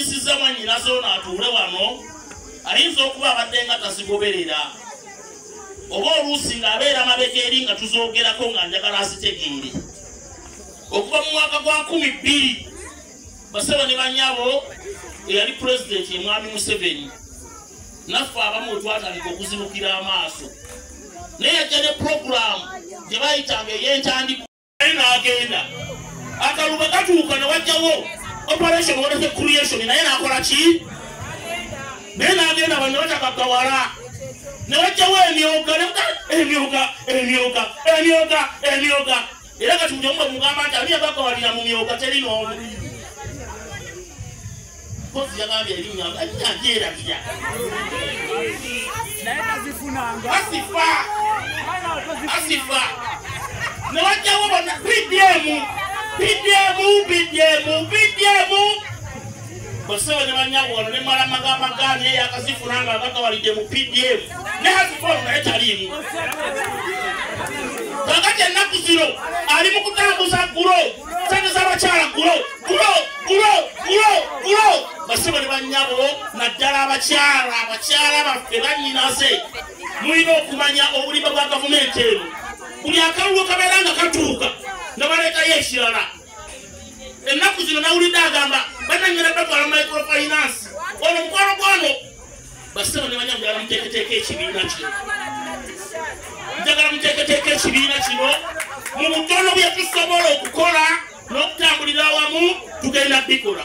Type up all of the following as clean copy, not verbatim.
yayambisiza mwanyinazo n'atuule wano ayinza okuba abadde nga tazigoberera oba oluusi ng'abeera mabega eri nga tuzoogerako nga njagala azitegeere okuva mu mwaka gwa 12 basebo ne banyabo eyali pulezidenti Mwami Museveni naffe abamu twatandika okuzibukira amaaso naye yajja ne puroguramu gye bayitanga ey'entandiko naye n'agenda akaluba katuuka ne wajjawo operation whatever creation naye n'akola ki naye n'agenda bano batakagawala ne wajjawo emyoga era kati buli omu mugamba nti ani yabagawalira mu myoga teri n'omu kozi yagambye erinnya njeerabira asifa ne wajjawo bonna PDM basaba ne banyabo wano ne mala magambagani eyakazifuna nga bagawalidde mu PDM ne hasifolo naye taliimu kakati ennaku zino ali mu kutambuza gulo sente z'abakyala gulo basaba ne banyabo naddala abakyala baffe bannyinaze mulina okumanya obulimba bwa gavumenti eno buli akalulu kabeera nga katuuka nga baleetayo ekirala ennaku zino nawulidde agamba bananyira batwala microfinance ono mukwano gwano basaba ne banyabo njagala muteeketeeka ekibiina kino mu butono bye tusobola okukola n'okutambulira awamu tugenda bikola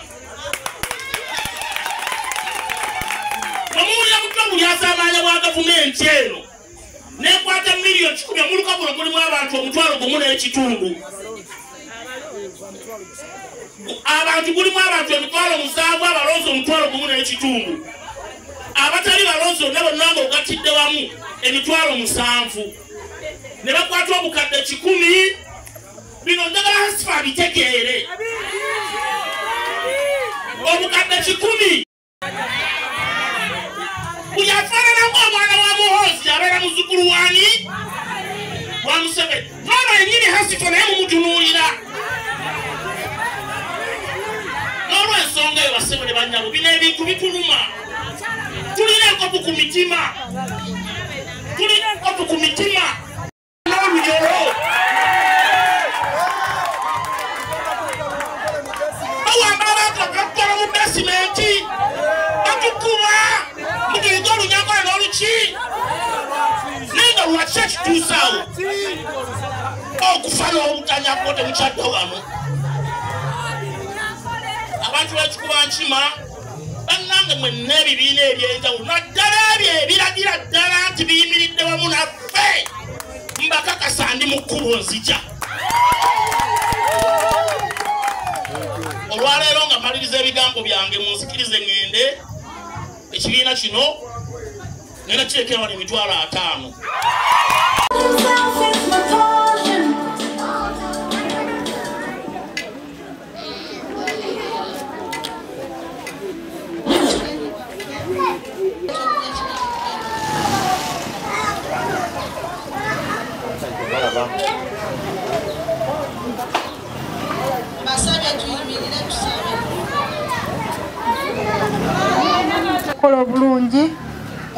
omuwulira kutwa bulyaza amaanya bwa gavumenti eno nekwata miliyoni 10 muluka guno mulimu abantu 1.5 abantu gulimu abantu 7,000 abalonzi 1.5 abatali balonzi nabo nabo ogatidde wamu 7,000 ne bakwata obukadde 10 bino njagala hasifa bitegeere obukadde 10 kuyafaanana ng'omwana wa muhozi abeera muzzukulu wani wa Museveni maama yennyini hasifa naye mumutunuulira n'olw'ensonga eyo basebo ne banyabo bino ebintu bituluma tulina enkopu ku mitima n'oluyolo bawamba abantu bakakola mu basimenti batukuba mugiga olunyagola n'oluki naye nga lwaki ekituusaawo okufa n'obutanyako temukyadde wano abantu b'ekikuba nkima bannange mwenna ebibiina ebyenjawulo naddala ebyo ebiragira ddala nti biyimiridde wamu naffe mbakakasa ndi mu kkubo nzija olwaleero nga mmaliriza ebigambo byange munzikirize ŋŋende ekibiina kino nena kirekera wano 5,000 kola obulungi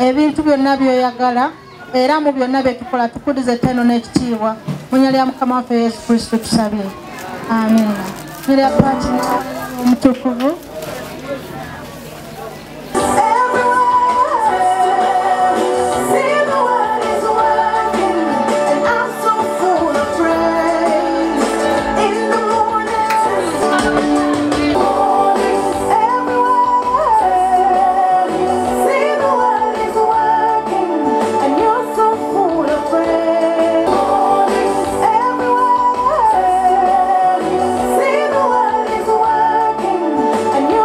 ebintu byonna byoyagala era mu byonna byetukola tukulize ettendo n'ekitiibwa mu nnya lya Mukama waffe Yesu Kristo tusabye amiina nira patina omutukuvu And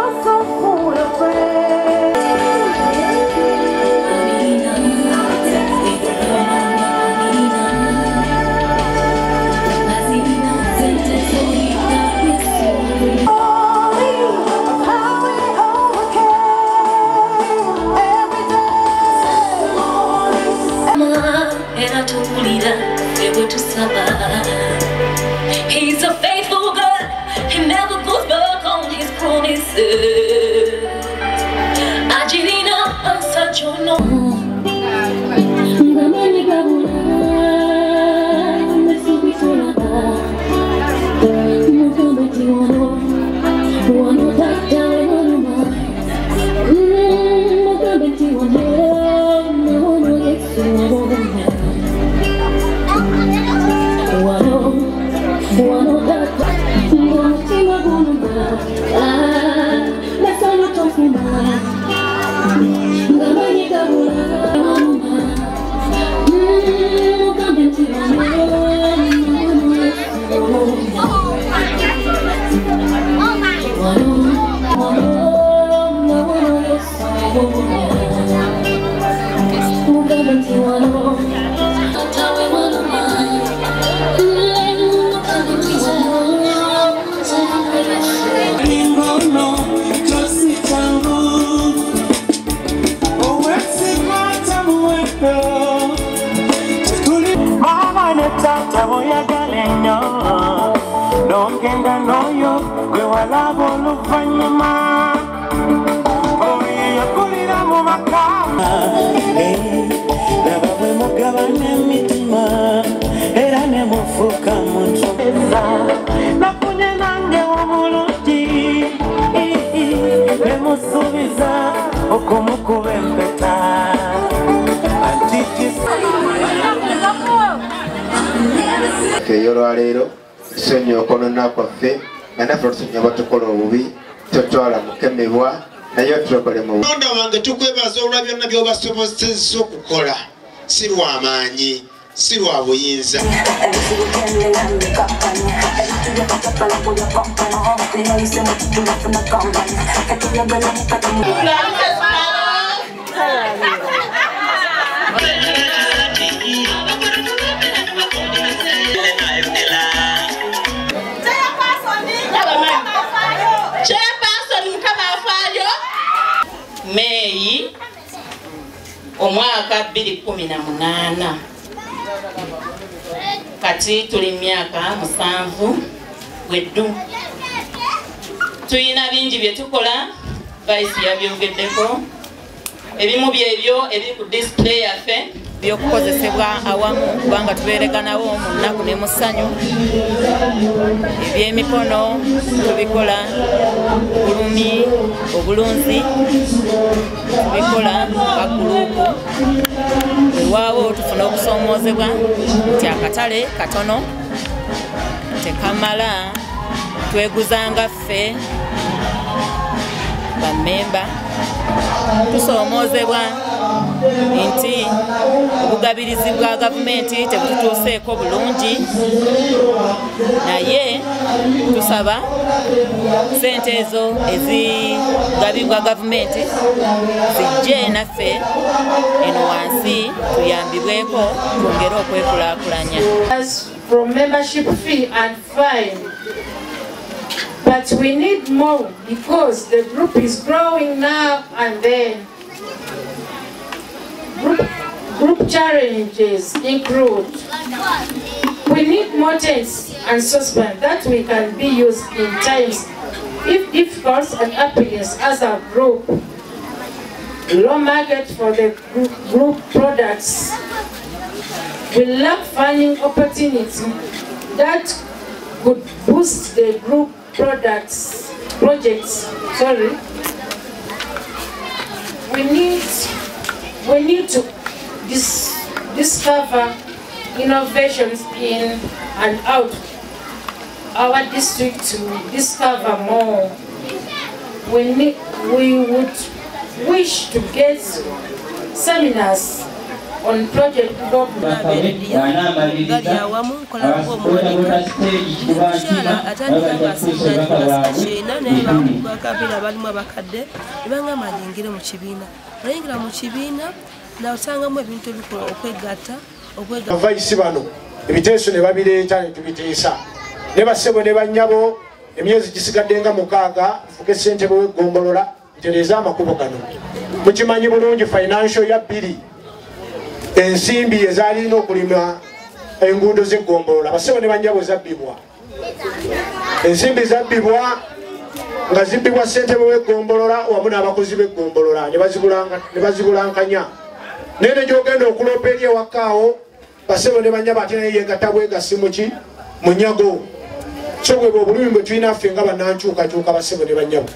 Yoralero sonyo konona kwaffe anda frotunya batukola obubi totwala mukemebwa nayo tukole mu onda wange tukwebaza olwa byonna byobasobozesa okukola si lw'amaanyi si lwa buyinza Mei omwaka 2018 kati tuli myaka 7 weddu tuyina bingi bye tukola vice yabyogeddeko ebimu byebyo ebiri ku display yaffe byokukozesebwa awamu kubanga tubereganawo mu nnaku ne mu ssanyu ebyemikono tubikola bulumi obulunzi tubikola bagurupu ewaawo tufuna okusoomoozebwa nti akatale katono tekamala tweguzanga ffe bammemba tusoomoozebwa nti obugabirizi bwa gavumenti tebututuuseeko bulungi naye tusaba sente ezo ezigabibwa gavumenti zijje naffe eno wansi tuyambibweko twongere okwekulaakulanya. From membership fee and fine, but we need more because the group is growing now and then. Group challenges include we need more tents and saucepans that we can be used in times if difficult and happiness as a group. Low market for the group products. We lack funding opportunities that could boost the group projects. We need to discover innovations in and out our district to discover more. We would wish to get seminars on project development. Abaisi bano ebiteeso ne babireeta ne tubiteesa ne bassebo ne bannyabo emyezi gisigadde nga 6 fuke ssentebe w'eggombolola ntereeza amakubo gano mukimanyi bulungi financial ya 2 ensimbi ezaalina okulima enguudo z'eggombolola bassebo ne bannyabo zabbibwa ensimbi zabbibwa nga zibbibwa ssentebe w'eggombolola wamu n'abakozi b'eggombolola ne bazibulankanya nene gyogenda okulopa eri ewakaawo bassebo ne bannyabo ate naye yegatta bwegasi muki munyago so bwe obulumi bwe tulina ffe nga bannankyukakyuka bassebo ne bannyabo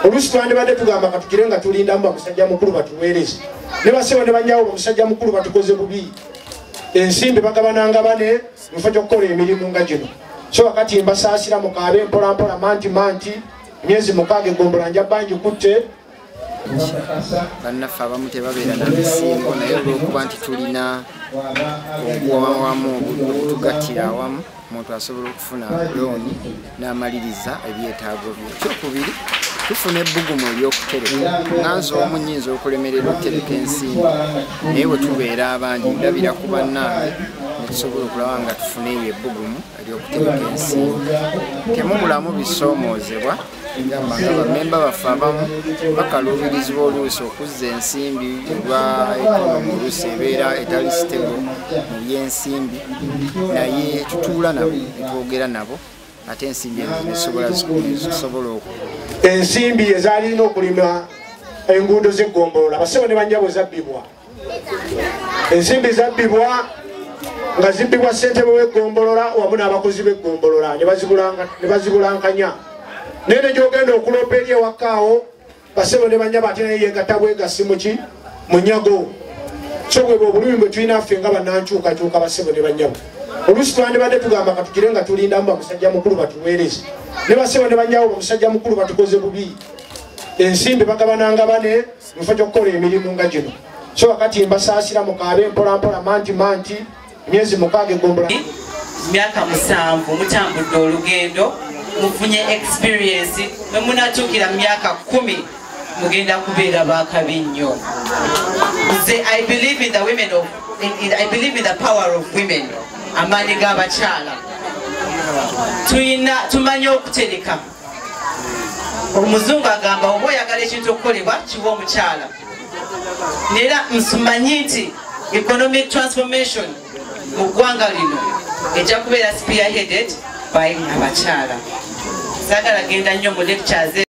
oluusi twandibadde tugamba katugire nga tulindamu bamusajja mukulu batuweereze ne bassebo ne bannyabo bamusajja mukulu batukoze bubi ensimbi bagabananga bane mufo gy'okukola emirimu nga gino so wakati mbasasira mukabe mpola mpola manti myezi mukage gombola nja banji kutte bannaffe abamu tebabeera na misingo naye olwokuba nti tulina obuwawamu obutugattira awamu omuntu asobola okufuna looni n'amaliriza ebyetaago bye. Ekyokubiri tufuna ebbugumu ery'okutereka nanze omu nnyinza okulemerera okutereka ensimbi naye bwe tubeera abangi ndabira ku bannange netusobola okulaba nga tufuna eyo ebbugumu ery'okutereka ensimbi. Temubulamu bisoomoozebwa gamba nga bammemba baffe abamu bakaluubirizibwa oluusi okuzza ensimbi olwa ekonomi oluusi ebeera etali stable mu by'ensimbi naye tutuula nabo netwogera nabo ate ensimbi zisobola ensimbi ezalina okulima enguudo z'eggombolola basebo ne banjabo zabbibwa ensimbi zabbibwa nga zibbibwa ssentebe w'eggombolola wamu n'abakozi b'eggombolola ne bazibulankanya naye ne gyogenda okulopa eri ewakaawo basebo ne banyabo ate naye yegatta bwegasi muki munyago so bwe obulumi bwe tulina ffe nga bannankyukakyuka basebo ne banyabo oluusi twandibadde tugamba katugire nga tulindamu bamusajja mukulu batuweereze ne basebo ne banyabo bamusajja mukulu batukoze bubi ensimbi bagabananga bane mufo gy'okukola emirimu nga gino so wakati mbasaasira mukaabe mpolampola manti emyezi mukaaga egombola myaka 7 mutambudde olugendo mufunye experience mwe munatuukira myaka 10 mugenda kubeera bakabi nnyo. I believe in the women of I believe in the power of women. Amaanyi g'abakyala tumanye okutereka. Omuzungu agamba oba oyagala ekintu okukolebwa kiwa omukyala. Neera nsimanyi nti economic transformation mu ggwanga lino ejja kubeera spearheaded by abakyala. Saagala genda nnyo mu lectures